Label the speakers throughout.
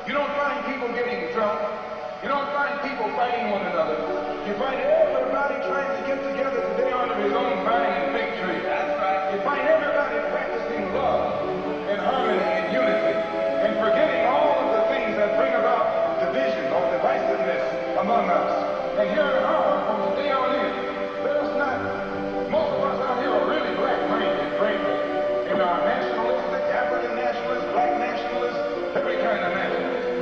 Speaker 1: You don't find people getting drunk. You don't find people fighting one another. You find everybody trying to get together today under his own vine and fig tree. That's right. You find everybody practicing love and harmony and unity and forgetting all of the things that bring about division or divisiveness among us. And here in Harlem, from the day on in, there's not, most of us out here are really black-minded, frankly. And are nationalistic, African nationalists, black nationalists, every kind of nationalist.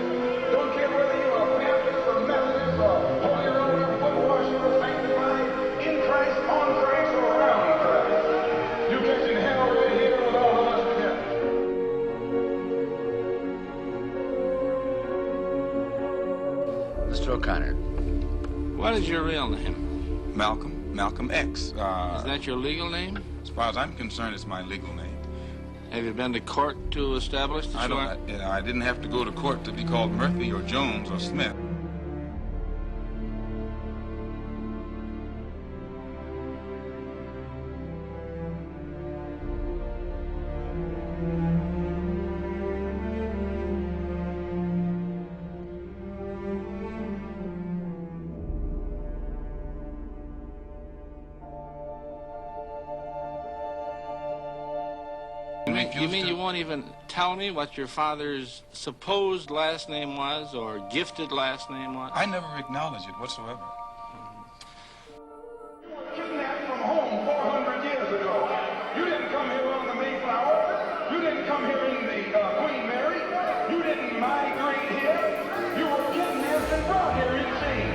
Speaker 1: Don't care whether you're a Baptist or Methodist or Holy Roller, foot washer or sanctified, in Christ, on Christ, or around Christ. You catching hell right here with all of us together.
Speaker 2: Mr. O'Connor.
Speaker 3: What is your real name?
Speaker 4: Malcolm X.
Speaker 3: Is that your legal name?
Speaker 4: As far as I'm concerned, it's my legal name.
Speaker 3: Have you been to court to establish that
Speaker 4: I didn't have to go to court to be called Murphy or Jones or Smith.
Speaker 3: You mean you won't even tell me what your father's supposed last name was or gifted last name was?
Speaker 4: I never acknowledge it whatsoever.
Speaker 1: Kidnapped from home 400 years ago. You didn't come here on the Mayflower. You didn't come here in the Queen Mary. You didn't migrate here. You were kidnapped and brought here in chains.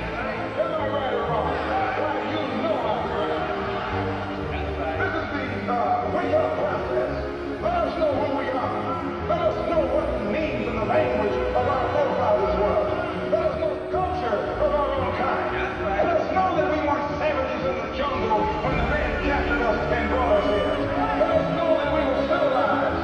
Speaker 1: Am I right or wrong? Well, you know I'm right. This is the wake-up process. Let us know who we are. Let us know what the names and the language of our forefathers were. Let us know the culture of our own kind. Let us know that we weren't savages in the jungle when the man captured us and brought us here. Let us know that we were civilized.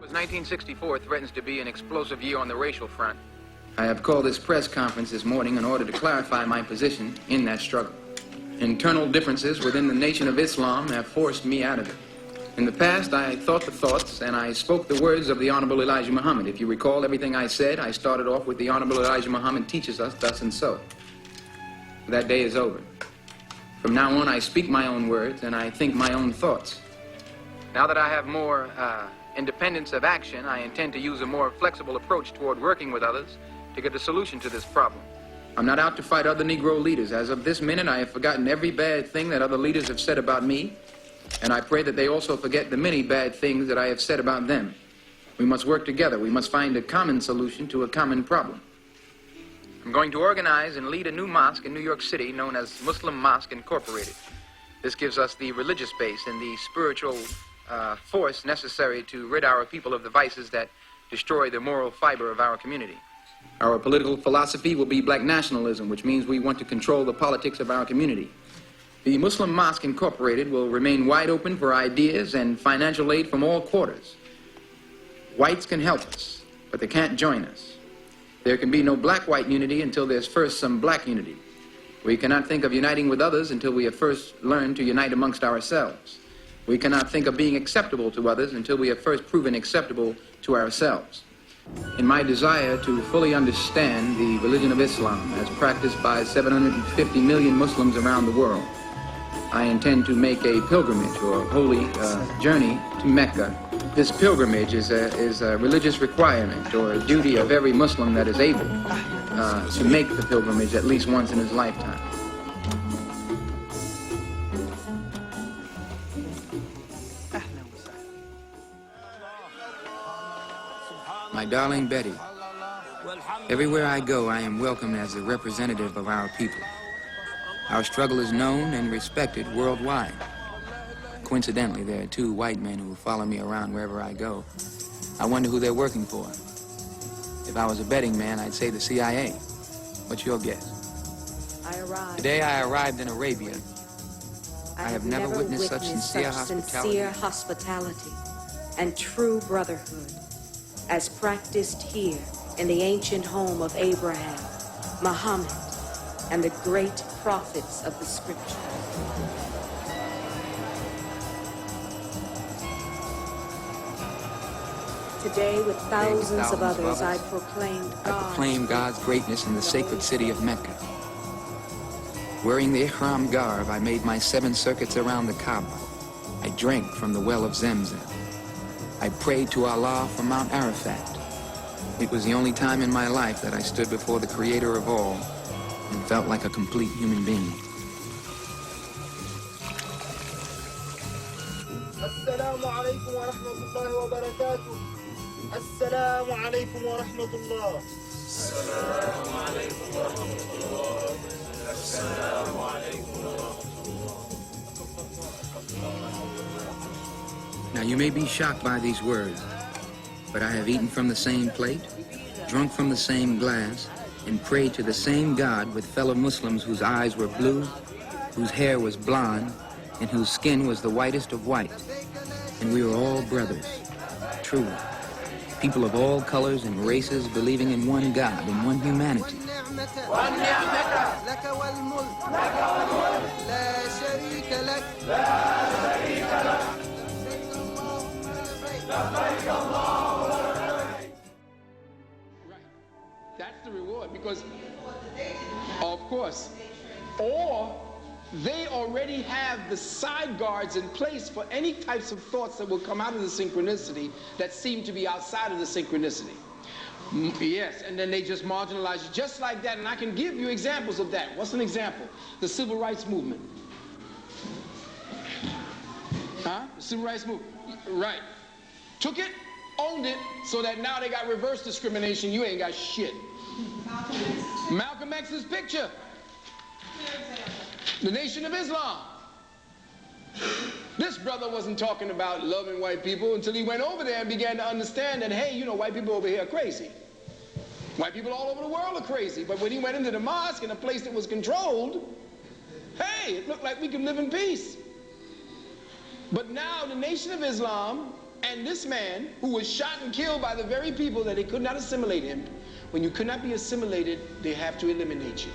Speaker 5: As 1964 threatens to be an explosive year on the racial front,
Speaker 6: I have called this press conference this morning in order to clarify my position in that struggle. Internal differences within the Nation of Islam have forced me out of it. In the past, I thought the thoughts and I spoke the words of the Honorable Elijah Muhammad. If you recall everything I said, I started off with the Honorable Elijah Muhammad teaches us thus and so. That day is over. From now on, I speak my own words and I think my own thoughts.
Speaker 5: Now that I have more independence of action, I intend to use a more flexible approach toward working with others to get a solution to this problem.
Speaker 6: I'm not out to fight other Negro leaders. As of this minute, I have forgotten every bad thing that other leaders have said about me, and I pray that they also forget the many bad things that I have said about them. We must work together. We must find a common solution to a common problem.
Speaker 5: I'm going to organize and lead a new mosque in New York City known as Muslim Mosque Incorporated. This gives us the religious base and the spiritual force necessary to rid our people of the vices that destroy the moral fiber of our community.
Speaker 6: Our political philosophy will be black nationalism, which means we want to control the politics of our community. The Muslim Mosque Incorporated will remain wide open for ideas and financial aid from all quarters. Whites can help us, but they can't join us. There can be no black-white unity until there's first some black unity. We cannot think of uniting with others until we have first learned to unite amongst ourselves. We cannot think of being acceptable to others until we have first proven acceptable to ourselves. In my desire to fully understand the religion of Islam as practiced by 750 million Muslims around the world, I intend to make a pilgrimage or holy journey to Mecca. This pilgrimage is a religious requirement or a duty of every Muslim that is able to make the pilgrimage at least once in his lifetime. My darling Betty, everywhere I go, I am welcomed as a representative of our people. Our struggle is known and respected worldwide. Coincidentally, there are two white men who follow me around wherever I go. I wonder who they're working for. If I was a betting man, I'd say the CIA. What's your guess? Today I arrived in Arabia. I have never witnessed such sincere
Speaker 7: hospitality and true brotherhood as practiced here in the ancient home of Abraham, Muhammad, and the great prophets of the scriptures. Today, with thousands of others, I proclaim
Speaker 6: God's greatness in the sacred city of Mecca. Wearing the ihram garb, I made my 7 circuits around the Kaaba. I drank from the well of Zamzam. I prayed to Allah from Mount Arafat. It was the only time in my life that I stood before the Creator of all and felt like a complete human being.
Speaker 8: Assalamu alaikum wa rahmatullahi wa barakatuh. Assalamu alaikum wa rahmatullah. Assalamu alaikum wa rahmatullah. Assalamu alaikum wa rahmatullah.
Speaker 6: Now you may be shocked by these words, but I have eaten from the same plate, drunk from the same glass, and prayed to the same God with fellow Muslims whose eyes were blue, whose hair was blonde, and whose skin was the whitest of white. And we were all brothers, truly. People of all colors and races believing in one God and one humanity.
Speaker 9: That's the reward, because, of course, or they already have the side guards in place for any types of thoughts that will come out of the synchronicity that seem to be outside of the synchronicity. Yes, and then they just marginalize you just like that, and I can give you examples of that. What's an example? The civil rights movement. The civil rights movement, right. Took it, owned it, so that now they got reverse discrimination. You ain't got shit. Malcolm X's picture. The Nation of Islam. This brother wasn't talking about loving white people until he went over there and began to understand that, hey, you know, white people over here are crazy. White people all over the world are crazy. But when he went into the mosque in a place that was controlled, hey, it looked like we could live in peace. But now the Nation of Islam And this man, who was shot and killed by the very people that they could not assimilate him, when you could not be assimilated, they have to eliminate you.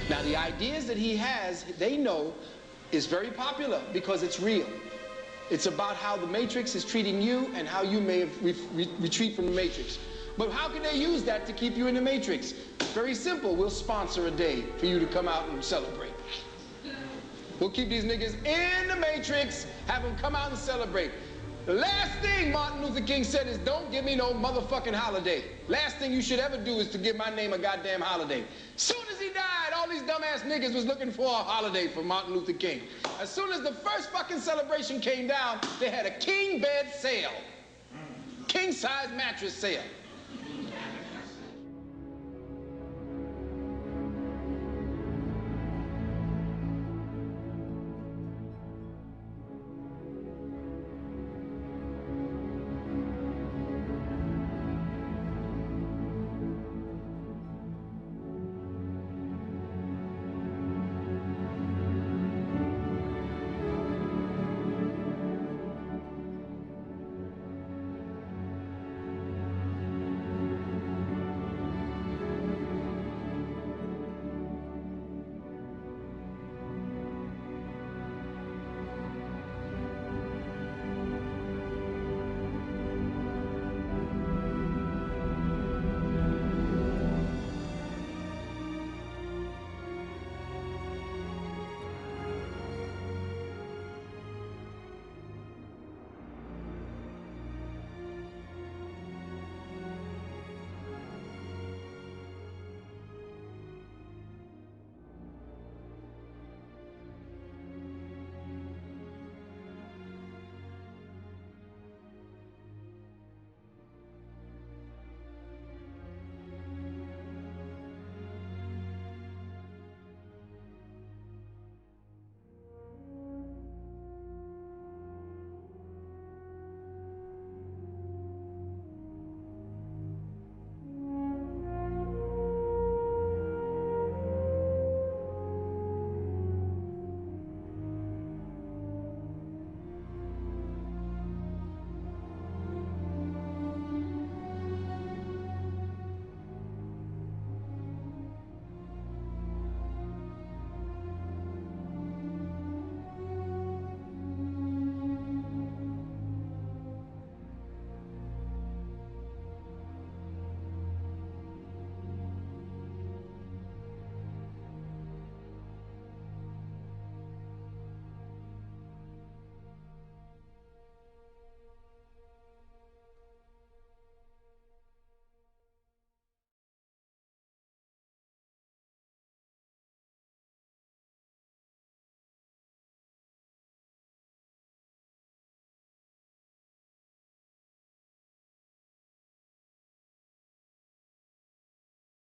Speaker 9: Now, the ideas that he has, they know, is very popular because it's real. It's about how the Matrix is treating you and how you may retreat from the Matrix. But how can they use that to keep you in the Matrix? Very simple. We'll sponsor a day for you to come out and celebrate. We'll keep these niggas in the Matrix, have them come out and celebrate. The last thing Martin Luther King said is, don't give me no motherfucking holiday. Last thing you should ever do is to give my name a goddamn holiday. Soon as he died, all these dumbass niggas was looking for a holiday for Martin Luther King. As soon as the first fucking celebration came down, they had a king bed sale. King size mattress sale.